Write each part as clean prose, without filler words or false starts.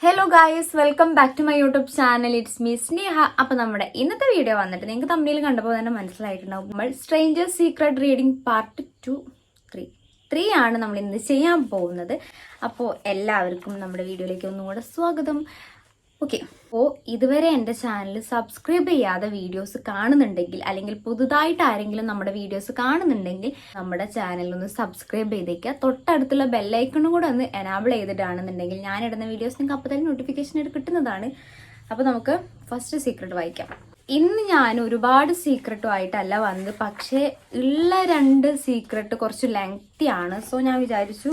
Hello guys, welcome back to my YouTube channel. It's me Sneha. അപ്പോൾ നമ്മുടെ ഇന്നത്തെ video വന്നിട്ട് നിങ്ങൾക്ക് തമ്മിൽ കണ്ടപ്പോൾ തന്നെ മനസ്സിലായിട്ടുണ്ടാവും. നമ്മൾ സ്ട്രേഞ്ചേഴ്സ് സീക്രട്ട് റീഡിംഗ് പാർട്ട് 3 ആണ് നമ്മൾ ഇന്ന് ചെയ്യാൻ പോകുന്നത്. അപ്പോൾ എല്ലാവർക്കും നമ്മുടെ വീഡിയോയിലേക്ക് ഒന്നുകൂടെ സ്വാഗതം. ഓക്കെ, അപ്പോൾ ഇതുവരെ എൻ്റെ ചാനൽ സബ്സ്ക്രൈബ് ചെയ്യാതെ വീഡിയോസ് കാണുന്നുണ്ടെങ്കിൽ, അല്ലെങ്കിൽ പുതുതായിട്ട് ആരെങ്കിലും നമ്മുടെ വീഡിയോസ് കാണുന്നുണ്ടെങ്കിൽ നമ്മുടെ ചാനലൊന്ന് സബ്സ്ക്രൈബ് ചെയ്തേക്കുക. തൊട്ടടുത്തുള്ള ബെല്ലൈക്കണും കൂടെ ഒന്ന് എനാബിൾ ചെയ്തിട്ടാണെന്നുണ്ടെങ്കിൽ ഞാനിടുന്ന വീഡിയോസ് നിങ്ങൾക്ക് അപ്പോൾ തന്നെ നോട്ടിഫിക്കേഷൻ കിട്ടുന്നതാണ്. അപ്പോൾ നമുക്ക് ഫസ്റ്റ് സീക്രട്ട് വായിക്കാം. ഇന്ന് ഞാൻ ഒരുപാട് സീക്രട്ടുമായിട്ടല്ല വന്നത്, പക്ഷേ ഉള്ള 2 സീക്രട്ട് കുറച്ച് ലെങ്തി ആണ്. സോ ഞാൻ വിചാരിച്ചു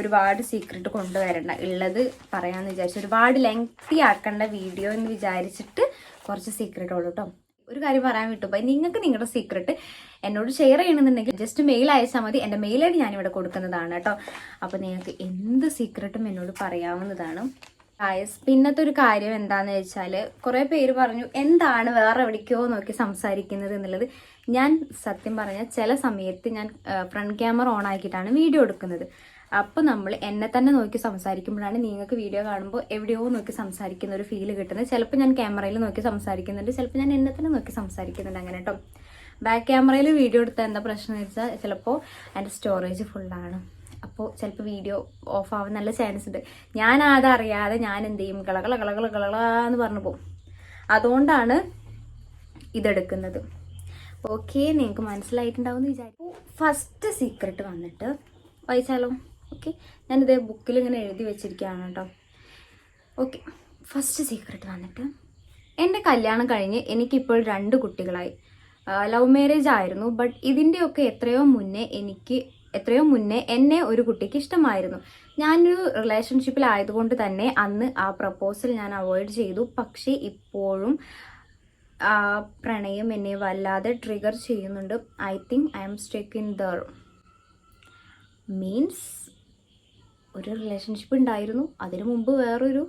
ഒരുപാട് സീക്രട്ട് കൊണ്ടുവരണ്ട, ഉള്ളത് പറയാമെന്ന് വിചാരിച്ചു. ഒരുപാട് ലെങ്തി ആക്കേണ്ട വീഡിയോ എന്ന് വിചാരിച്ചിട്ട് കുറച്ച് സീക്രട്ട് ഉള്ളൂ കേട്ടോ. ഒരു കാര്യം പറയാൻ വിട്ടുപോയി, നിങ്ങൾക്ക് നിങ്ങളുടെ സീക്രട്ട് എന്നോട് ഷെയർ ചെയ്യണമെന്നുണ്ടെങ്കിൽ ജസ്റ്റ് മെയിൽ അയച്ചാൽ മതി. എൻ്റെ മെയിൽ ഐ ഡി ഞാനിവിടെ കൊടുക്കുന്നതാണ് കേട്ടോ. അപ്പോൾ നിങ്ങൾക്ക് എന്ത് സീക്രട്ടും എന്നോട് പറയാവുന്നതാണ്. പിന്നത്തെ ഒരു കാര്യം എന്താന്ന് വെച്ചാൽ, കുറേ പേര് പറഞ്ഞു എന്താണ് വേറെ എവിടേക്കോ നോക്കി സംസാരിക്കുന്നത് എന്നുള്ളത്. ഞാൻ സത്യം പറഞ്ഞാൽ ചില സമയത്ത് ഞാൻ ഫ്രണ്ട് ക്യാമറ ഓൺ ആക്കിയിട്ടാണ് വീഡിയോ എടുക്കുന്നത്. അപ്പോൾ നമ്മൾ എന്നെ തന്നെ നോക്കി സംസാരിക്കുമ്പോഴാണ് നിങ്ങൾക്ക് വീഡിയോ കാണുമ്പോൾ എവിടെയോ നോക്കി സംസാരിക്കുന്ന ഒരു ഫീൽ കിട്ടുന്നത്. ചിലപ്പോൾ ഞാൻ ക്യാമറയിൽ നോക്കി സംസാരിക്കുന്നുണ്ട്, ചിലപ്പോൾ ഞാൻ എന്നെ തന്നെ നോക്കി സംസാരിക്കുന്നുണ്ട്, അങ്ങനെ കേട്ടോ. ബാക്ക് ക്യാമറയിൽ വീഡിയോ എടുത്താൽ എന്താ പ്രശ്നം എന്ന് വെച്ചാൽ, ചിലപ്പോൾ എൻ്റെ സ്റ്റോറേജ് ഫുള്ളാണ്. അപ്പോൾ ചിലപ്പോൾ വീഡിയോ ഓഫ് ആവാൻ നല്ല ചാൻസ് ഉണ്ട്. ഞാൻ അതറിയാതെ ഞാൻ എന്ത് ചെയ്യും, കളകളന്ന് പറഞ്ഞു പോകും. അതുകൊണ്ടാണ് ഇതെടുക്കുന്നത്. ഓക്കെ, നിങ്ങൾക്ക് മനസ്സിലായിട്ടുണ്ടാവും എന്ന് വിചാരിക്കും. ഫസ്റ്റ് സീക്രട്ട് വന്നിട്ട് വായിച്ചാലോ? ഓക്കെ, ഞാനിതേ ബുക്കിൽ ഇങ്ങനെ എഴുതി വെച്ചിരിക്കുകയാണ് കേട്ടോ. ഓക്കെ, ഫസ്റ്റ് സീക്രട്ട് വന്നിട്ട്, എൻ്റെ കല്യാണം കഴിഞ്ഞ് എനിക്കിപ്പോൾ 2 കുട്ടികളായി. ലവ് മാരേജ് ആയിരുന്നു. ബട്ട് ഇതിൻ്റെയൊക്കെ എത്രയോ മുന്നേ എന്നെ ഒരു കുട്ടിക്ക് ഇഷ്ടമായിരുന്നു. ഞാനൊരു റിലേഷൻഷിപ്പിലായതുകൊണ്ട് തന്നെ അന്ന് ആ പ്രപ്പോസൽ ഞാൻ അവോയ്ഡ് ചെയ്തു. പക്ഷേ ഇപ്പോഴും ആ പ്രണയം എന്നെ വല്ലാതെ ട്രിഗർ ചെയ്യുന്നുണ്ട്. I think I M stuck in there. Means ഒരു റിലേഷൻഷിപ്പ് ഉണ്ടായിരുന്നു, അതിനു മുമ്പ് വേറൊരു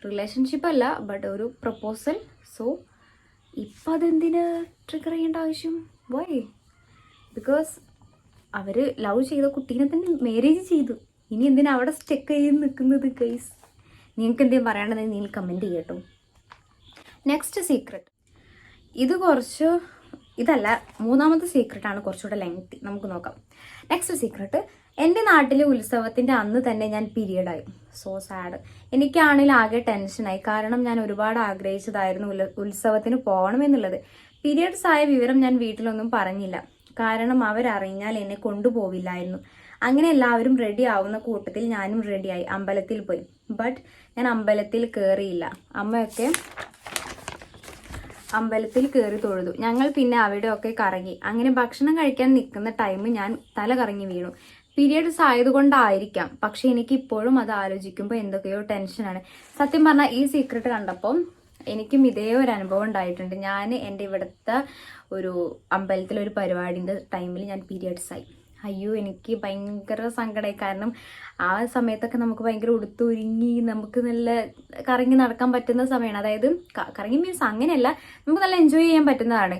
റിലേഷൻഷിപ്പ് അല്ല, ബട്ട് ഒരു പ്രപ്പോസൽ. സോ ഇപ്പം അതെന്തിന് ട്രിഗർ ചെയ്യേണ്ട ആവശ്യം? വൈ? ബിക്കോസ് അവർ ലവ് ചെയ്ത കുട്ടീനെ തന്നെ മാരേജ് ചെയ്തു. ഇനി എന്തിനാ അവിടെ സ്റ്റക്ക് ചെയ്ത് നിൽക്കുന്നത്? ഗൈസ്, നിങ്ങൾക്ക് എന്തെങ്കിലും പറയാനുണ്ടെങ്കിൽ നിങ്ങൾ കമൻറ്റ് ചെയ്യട്ടോ. നെക്സ്റ്റ് സീക്രട്ട്, ഇതല്ല, 3ാമത്തെ സീക്രട്ടാണ് കുറച്ചുകൂടെ ലെങ്തി. നമുക്ക് നോക്കാം. നെക്സ്റ്റ് സീക്രട്ട്, എൻ്റെ നാട്ടിലെ ഉത്സവത്തിൻ്റെ അന്ന് തന്നെ ഞാൻ പീരിയഡായി. So sad. എനിക്കാണെങ്കിൽ ആകെ ടെൻഷനായി. കാരണം ഞാൻ ഒരുപാട് ആഗ്രഹിച്ചതായിരുന്നു ഉത്സവത്തിന് പോകണമെന്നുള്ളത്. പീരിയഡ്സ് ആയ വിവരം ഞാൻ വീട്ടിലൊന്നും പറഞ്ഞില്ല, കാരണം അവരറിഞ്ഞാൽ എന്നെ കൊണ്ടുപോവില്ലായിരുന്നു. അങ്ങനെ എല്ലാവരും റെഡി ആവുന്ന കൂട്ടത്തിൽ ഞാനും റെഡിയായി അമ്പലത്തിൽ പോയി. ബട്ട് ഞാൻ അമ്പലത്തിൽ കയറിയില്ല. അമ്മയൊക്കെ അമ്പലത്തിൽ കയറി തൊഴുതു. ഞങ്ങൾ പിന്നെ അവിടെയൊക്കെ കറങ്ങി. അങ്ങനെ ഭക്ഷണം കഴിക്കാൻ നിൽക്കുന്ന ടൈം ഞാൻ തല കറങ്ങി വീണു. പീരിയഡ്സ് ആയതുകൊണ്ടായിരിക്കാം, പക്ഷെ എനിക്ക് ഇപ്പോഴും അത് ആലോചിക്കുമ്പോൾ എന്തൊക്കെയോ ടെൻഷനാണ്. സത്യം പറഞ്ഞാൽ ഈ സീക്രട്ട് കണ്ടപ്പോൾ എനിക്കും ഇതേ ഒരു അനുഭവം ഉണ്ടായിട്ടുണ്ട്. ഞാൻ എൻ്റെ ഇവിടുത്തെ ഒരു അമ്പലത്തിലൊരു പരിപാടിൻ്റെ ടൈമിൽ ഞാൻ പീരിയഡ്സ് ആയി. അയ്യോ, എനിക്ക് ഭയങ്കര സങ്കടമായി. കാരണം ആ സമയത്തൊക്കെ നമുക്ക് ഭയങ്കര ഉടുത്തൊരുങ്ങി നമുക്ക് നല്ല കറങ്ങി നടക്കാൻ പറ്റുന്ന സമയമാണ്. അതായത് കറങ്ങി മീൻസ് അങ്ങനെയല്ല, നമുക്ക് നല്ല എൻജോയ് ചെയ്യാൻ പറ്റുന്നതാണ്.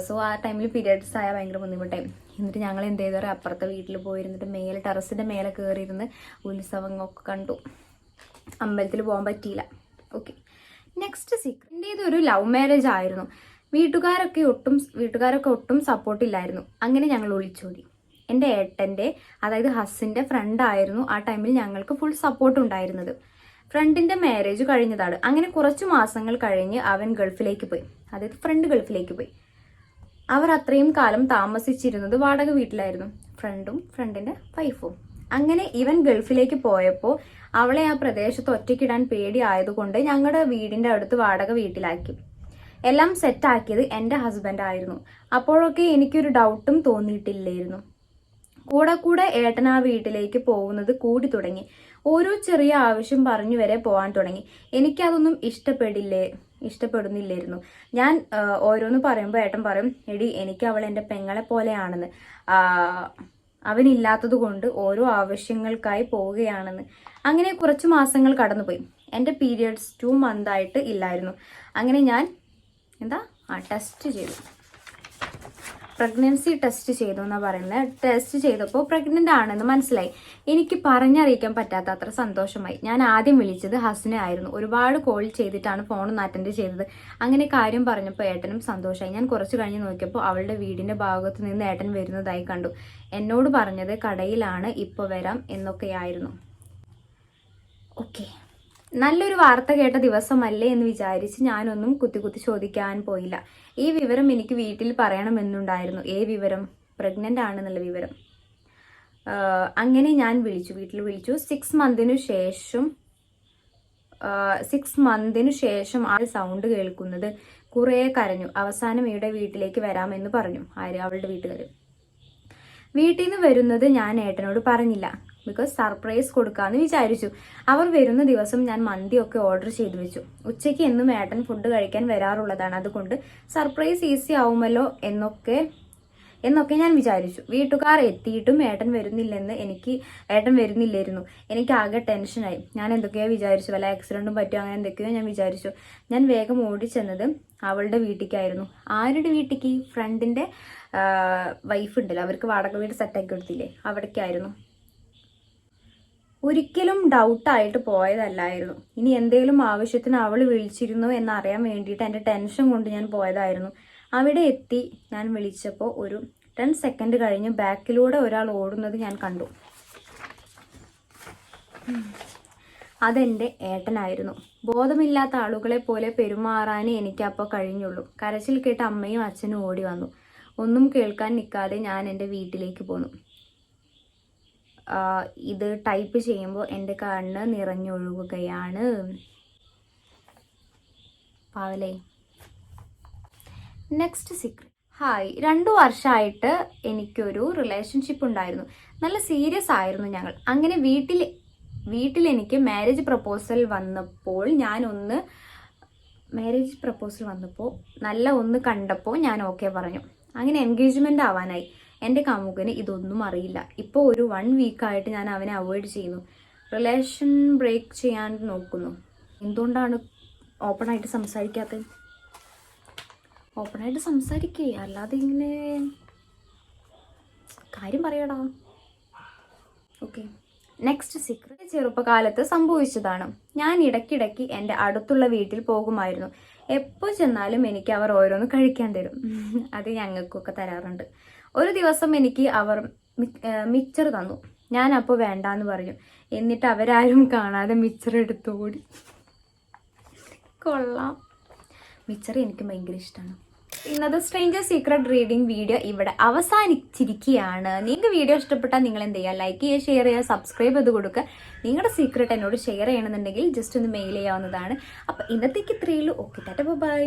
സോ ആ ടൈമിൽ പീരിയഡ്സ് ആയ ഭയങ്കര ബുദ്ധിമുട്ടായി. എന്നിട്ട് ഞങ്ങൾ എന്ത് ചെയ്തോ, അപ്പുറത്തെ വീട്ടിൽ പോയിരുന്നിട്ട് ടെറസിൻ്റെ മേലെ കയറിയിരുന്ന് ഉത്സവങ്ങളൊക്കെ കണ്ടു. അമ്പലത്തിൽ പോകാൻ പറ്റിയില്ല. ഓക്കെ, നെക്സ്റ്റ് സീക്രട്ട്, എൻ്റെ ഇതൊരു ലവ് മാരേജ് ആയിരുന്നു. വീട്ടുകാരൊക്കെ ഒട്ടും സപ്പോർട്ടില്ലായിരുന്നു. അങ്ങനെ ഞങ്ങൾ ഒളിച്ചോടി. എൻ്റെ ഏട്ടൻ്റെ, അതായത് ഹസ്സിൻ്റെ ഫ്രണ്ടായിരുന്നു ആ ടൈമിൽ ഞങ്ങൾക്ക് ഫുൾ സപ്പോർട്ട് ഉണ്ടായിരുന്നത്. ഫ്രണ്ടിൻ്റെ മാരേജ് കഴിഞ്ഞതാണ്. അങ്ങനെ കുറച്ച് മാസങ്ങൾ കഴിഞ്ഞ് അവൻ ഗൾഫിലേക്ക് പോയി, അതായത് ഫ്രണ്ട് ഗൾഫിലേക്ക് പോയി. അവർ അത്രയും കാലം താമസിച്ചിരുന്നത് വാടക വീട്ടിലായിരുന്നു, ഫ്രണ്ടും ഫ്രണ്ടിൻ്റെ വൈഫും. അങ്ങനെ ഇവൻ ഗൾഫിലേക്ക് പോയപ്പോൾ അവളെ ആ പ്രദേശത്ത് ഒറ്റയ്ക്കിടാൻ പേടി ആയതുകൊണ്ട് ഞങ്ങളുടെ വീടിൻ്റെ അടുത്ത് വാടക വീട്ടിലാക്കി. എല്ലാം സെറ്റാക്കിയത് എൻ്റെ ഹസ്ബൻഡ് ആയിരുന്നു. അപ്പോഴൊക്കെ എനിക്കൊരു ഡൗട്ടും തോന്നിയിട്ടില്ലായിരുന്നു. കൂടെ ഏട്ടൻ ആ വീട്ടിലേക്ക് പോകുന്നത് കൂടി തുടങ്ങി. ഓരോ ചെറിയ ആവശ്യം പറഞ്ഞു വരെ പോകാൻ തുടങ്ങി. എനിക്കതൊന്നും ഇഷ്ടപ്പെടുന്നില്ലായിരുന്നു. ഞാൻ ഓരോന്ന് പറയുമ്പോൾ ഏട്ടൻ പറയും, എടി എനിക്ക് അവൾ എൻ്റെ പെങ്ങളെ പോലെയാണെന്ന്, അവനില്ലാത്തത് കൊണ്ട് ഓരോ ആവശ്യങ്ങൾക്കായി പോവുകയാണെന്ന്. അങ്ങനെ കുറച്ച് മാസങ്ങൾ കടന്നുപോയി. എൻ്റെ പീരിയഡ്സ് 2 മന്തായിട്ട് ഇല്ലായിരുന്നു. അങ്ങനെ ഞാൻ ടെസ്റ്റ് ചെയ്തു. പ്രഗ്നൻസി ടെസ്റ്റ് ചെയ്തു എന്നാണ് പറയുന്നത്. ടെസ്റ്റ് ചെയ്തപ്പോൾ പ്രഗ്നൻ്റ് ആണെന്ന് മനസ്സിലായി. എനിക്ക് പറഞ്ഞറിയിക്കാൻ പറ്റാത്ത അത്ര സന്തോഷമായി. ഞാൻ ആദ്യം വിളിച്ചത് ഹസിനെ ആയിരുന്നു. ഒരുപാട് കോൾ ചെയ്തിട്ടാണ് ഫോണൊന്ന് അറ്റൻഡ് ചെയ്തത്. അങ്ങനെ കാര്യം പറഞ്ഞപ്പോൾ ഏട്ടനും സന്തോഷമായി. ഞാൻ കുറച്ച് കഴിഞ്ഞ് നോക്കിയപ്പോൾ അവളുടെ വീടിൻ്റെ ഭാഗത്ത് നിന്ന് ഏട്ടൻ വരുന്നതായി കണ്ടു. എന്നോട് പറഞ്ഞത് കടയിലാണ്, ഇപ്പോൾ വരാം എന്നൊക്കെയായിരുന്നു. ഓക്കെ, നല്ലൊരു വാർത്ത കേട്ട ദിവസമല്ലേ എന്ന് വിചാരിച്ച് ഞാനൊന്നും കുത്തി ചോദിക്കാൻ പോയില്ല. ഈ വിവരം എനിക്ക് വീട്ടിൽ പറയണമെന്നുണ്ടായിരുന്നു. വിവരം? പ്രഗ്നൻ്റ് ആണെന്നുള്ള വിവരം. അങ്ങനെ ഞാൻ വീട്ടിൽ വിളിച്ചു. 6 മന്തിനു ശേഷം ആ സൗണ്ട് കേൾക്കുന്നത്. കുറേ കരഞ്ഞു. അവസാനം ഇവിടെ വീട്ടിലേക്ക് വരാമെന്ന് പറഞ്ഞു. അവളുടെ വീട്ടുകാർ. വീട്ടിൽ നിന്ന് വരുന്നത് ഞാൻ ഏട്ടനോട് പറഞ്ഞില്ല. ബിക്കോസ് സർപ്രൈസ് കൊടുക്കാമെന്ന് വിചാരിച്ചു. അവർ വരുന്ന ദിവസം ഞാൻ മന്തിയൊക്കെ ഓർഡർ ചെയ്തു വെച്ചു. ഉച്ചയ്ക്ക് എന്നും ഏട്ടൻ ഫുഡ് കഴിക്കാൻ വരാറുള്ളതാണ്. അതുകൊണ്ട് സർപ്രൈസ് ഈസി ആവുമല്ലോ എന്നൊക്കെ ഞാൻ വിചാരിച്ചു. വീട്ടുകാർ എത്തിയിട്ടും ഏട്ടൻ വരുന്നില്ലായിരുന്നു. എനിക്ക് ആകെ ടെൻഷനായി. ഞാൻ എന്തൊക്കെയോ വിചാരിച്ചു, വല്ല ആക്സിഡന്റും പറ്റുമോ അങ്ങനെ എന്തൊക്കെയോ ഞാൻ വിചാരിച്ചു. ഞാൻ വേഗം ഓടിച്ചെന്നത് അവളുടെ വീട്ടിലേക്കായിരുന്നു. ആരുടെ വീട്ടിലേക്ക്? ഫ്രണ്ടിന്റെ വൈഫ് ഉണ്ടല്ലോ, അവർക്ക് വാടക വീട് സെറ്റാക്കി കൊടുത്തില്ലേ, അവിടേക്കായിരുന്നു. ഒരിക്കലും ഡൗട്ടായിട്ട് പോയതല്ലായിരുന്നു. ഇനി എന്തെങ്കിലും ആവശ്യത്തിന് അവൾ വിളിച്ചിരുന്നോ എന്നറിയാൻ വേണ്ടിയിട്ട് എൻ്റെ ടെൻഷൻ കൊണ്ട് ഞാൻ പോയതായിരുന്നു. അവിടെ എത്തി ഞാൻ വിളിച്ചപ്പോൾ ഒരു 10 സെക്കൻഡ് കഴിഞ്ഞ് ബാക്കിലൂടെ ഒരാൾ ഓടുന്നത് ഞാൻ കണ്ടു. അതെൻ്റെ ഏട്ടനായിരുന്നു. ബോധമില്ലാത്ത ആളുകളെ പോലെ പെരുമാറാനേ എനിക്കപ്പോൾ കഴിഞ്ഞുള്ളൂ. കരച്ചിൽ കേട്ട് അമ്മയും അച്ഛനും ഓടി വന്നു. ഒന്നും കേൾക്കാൻ നിൽക്കാതെ ഞാൻ എൻ്റെ വീട്ടിലേക്ക് പോന്നു. ഇത് ടൈപ്പ് ചെയ്യുമ്പോൾ എൻ്റെ കണ്ണ് നിറഞ്ഞൊഴുകുകയാണ്. പാവലേ. Next secret. ഹായ്, 2 വർഷമായിട്ട് എനിക്കൊരു റിലേഷൻഷിപ്പ് ഉണ്ടായിരുന്നു. നല്ല സീരിയസ് ആയിരുന്നു ഞങ്ങൾ. അങ്ങനെ വീട്ടിൽ എനിക്ക് മാരേജ് പ്രപ്പോസൽ വന്നപ്പോൾ നല്ല ഒന്ന് കണ്ടപ്പോൾ ഞാൻ ഓക്കെ പറഞ്ഞു. അങ്ങനെ എൻഗേജ്മെന്റ് ആവാനായി. എൻ്റെ കാമുകന് ഇതൊന്നും അറിയില്ല. ഇപ്പോൾ ഒരു 1 വീക്കായിട്ട് ഞാൻ അവനെ അവോയ്ഡ് ചെയ്യുന്നു. റിലേഷൻ ബ്രേക്ക് ചെയ്യാൻ നോക്കുന്നു. എന്തുകൊണ്ടാണ് ഓപ്പണായിട്ട് സംസാരിക്കാത്തത്? ഓപ്പണായിട്ട് സംസാരിക്കേ, അല്ലാതെ ഇങ്ങനെ കാര്യം പറയടാ. Okay, next secret. ചെറുപ്പകാലത്ത് സംഭവിച്ചതാണ്. ഞാൻ ഇടയ്ക്കിടയ്ക്ക് എൻ്റെ അടുത്തുള്ള വീട്ടിൽ പോകുമായിരുന്നു. എപ്പോൾ ചെന്നാലും എനിക്ക് അവർ ഓരോന്ന് കഴിക്കാൻ തരും. അത് ഞങ്ങൾക്കൊക്കെ തരാറുണ്ട്. ഒരു ദിവസം എനിക്ക് അവർ മിക്സർ തന്നു. ഞാൻ അപ്പോൾ വേണ്ടാന്ന് പറഞ്ഞു. എന്നിട്ട് അവരാരും കാണാതെ മിക്സർ എടുത്തോടി. കൊള്ളാം. മിക്സർ എനിക്ക് ഭയങ്കര ഇഷ്ടമാണ്. ഇന്നത്തെ സ്ട്രേഞ്ചർ സീക്രട്ട് റീഡിംഗ് വീഡിയോ ഇവിടെ അവസാനിച്ചിരിക്കുകയാണ്. നിങ്ങൾക്ക് വീഡിയോ ഇഷ്ടപ്പെട്ടാൽ നിങ്ങൾ എന്ത് ചെയ്യുക? ലൈക്ക് ചെയ്യുക, ഷെയർ ചെയ്യുക, സബ്സ്ക്രൈബ് ചെയ്ത് കൊടുക്കുക. നിങ്ങളുടെ സീക്രട്ട് എന്നോട് ഷെയർ ചെയ്യണമെന്നുണ്ടെങ്കിൽ ജസ്റ്റ് ഒന്ന് മെയിൽ ചെയ്യാവുന്നതാണ്. അപ്പോൾ ഇന്നത്തേക്ക് ഇത്രയേ ഉള്ളൂ. Okay, tata, by.